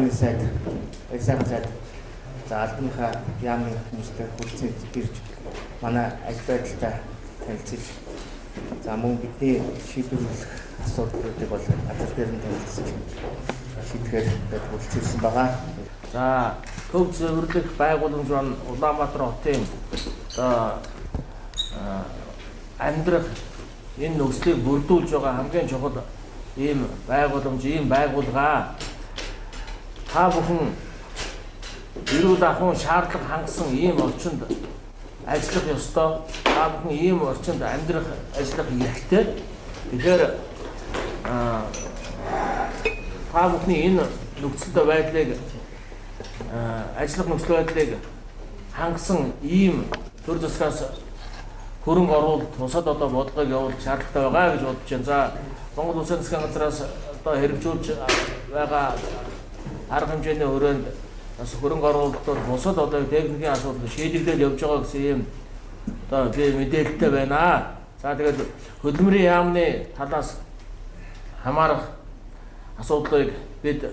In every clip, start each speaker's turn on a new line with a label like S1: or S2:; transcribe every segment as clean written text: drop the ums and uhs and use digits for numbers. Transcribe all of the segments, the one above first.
S1: яамны сайд, сайхан сайд за албаныхаа яамны хүмүүстэй хүрцэн ирж манай ажил байдалтай танилцж за мөн бидний шийдвэрлэх асуудлуудыг бол газар дээр нь танилцж шийдэхээр хүрцсэн байгаа.
S2: За төв зөвөрлөх байгууламж маань Улаанбаатар хотын амьдрах энэ нөхцөлийг бүрдүүлж байгаа хамгийн чухал ийм байгууламж, ийм байгууллага та бүхэн эрүүл ахуйн шаардлага хангасан ийм орчинд ажиллах ёстой. Та бүхэн ийм орчинд амьдрах, ажиллах эрхтэй. Тэгэхээр та бүхний энэ нөхцөлтэй байдлыг ажиллах нөхцөл байдлыг хангасан ийм төр засгаас хөрөнгө оруулалт тусад одоо бодлогыг явуулах шаардлагатай байгаа гэж бодож байна. За Монгол Улсын засгийн газраас одоо хэрэгжүүлж байгаа арга хэмжээний хүрээнд бас хөрөнгө оруулалтууд бусад одоо техникийн асуудал шийдэгдэл явж байгаа гэсэн ийм одоо би мэдээлэлтэй байна. За тэгээд хөдөлмөрийн яамны талаас хамаарах асуудлыг бид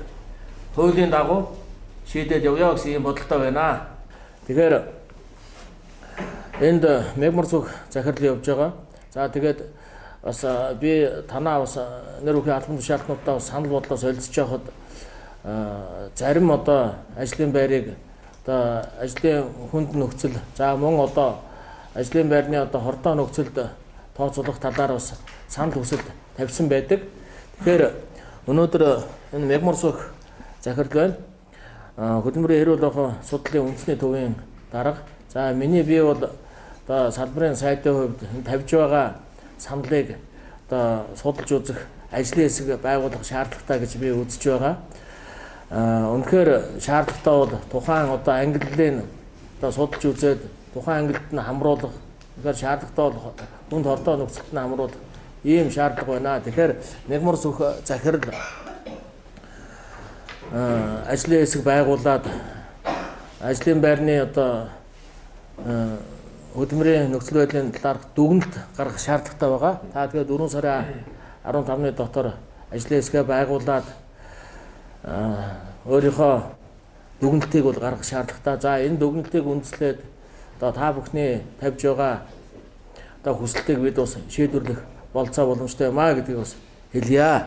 S2: хуулийн дагуу шийдээд явъя гэсэн ийм бодолтой байна. Тэгэхээр энд мегмар зүг захирал явж байгаа. За тэгээд бас би танаа бас нэр бүхий албан тушаалтнуудаа бас санал бодлоо солилцож явахад зарим одоо ажлын байрыг одоо ажлын хүнд нөхцөл за мөн одоо ажлын байрны одоо хордоо нөхцөлд тооцоолох талаар бас санал хүсэлт тавьсан байдаг. Тэгэхээр өнөөдөр энэ мегмар зүг захирал байна. Хөдөлмөрийн эрүүл ахуйн судлалын үндэсний төвийн дарга. За миний бие бол одоо салбарын сайдын хувьд тавьж байгаа саналыг одоо судалж үзэх ажлын хэсэг байгуулах шаардлагатай гэж би үзэж байгаа. Үнэхээр шаардлагатай бол тухайн одоо ангиллын одоо судалж үзээд тухайн ангилд нь хамруулах тэгэхээр шаардлагатай бол хүнд хордоо нөхцөлд нь хамруулах ийм шаардлага байна. Тэгэхээр мегмар зүг захирал ажлын хэсэг байгуулад ажлын байрны одоо хөдөлмөрийн нөхцөл байдлын талаарх дүгнэлт гаргах шаардлагатай байгаа. Та тэгээд 4 сарын 15-ны дотор ажлын хэсгээ байгуулад өөрийнхөө дүгнэлтийг бол гаргах шаардлагатай. За энэ дүгнэлтийг үндэслээд одоо та бүхний тавьж байгаа одоо хүсэлтийг бид бас шийдвэрлэх болцоо боломжтой юмаа гэдгийг бас хэлье.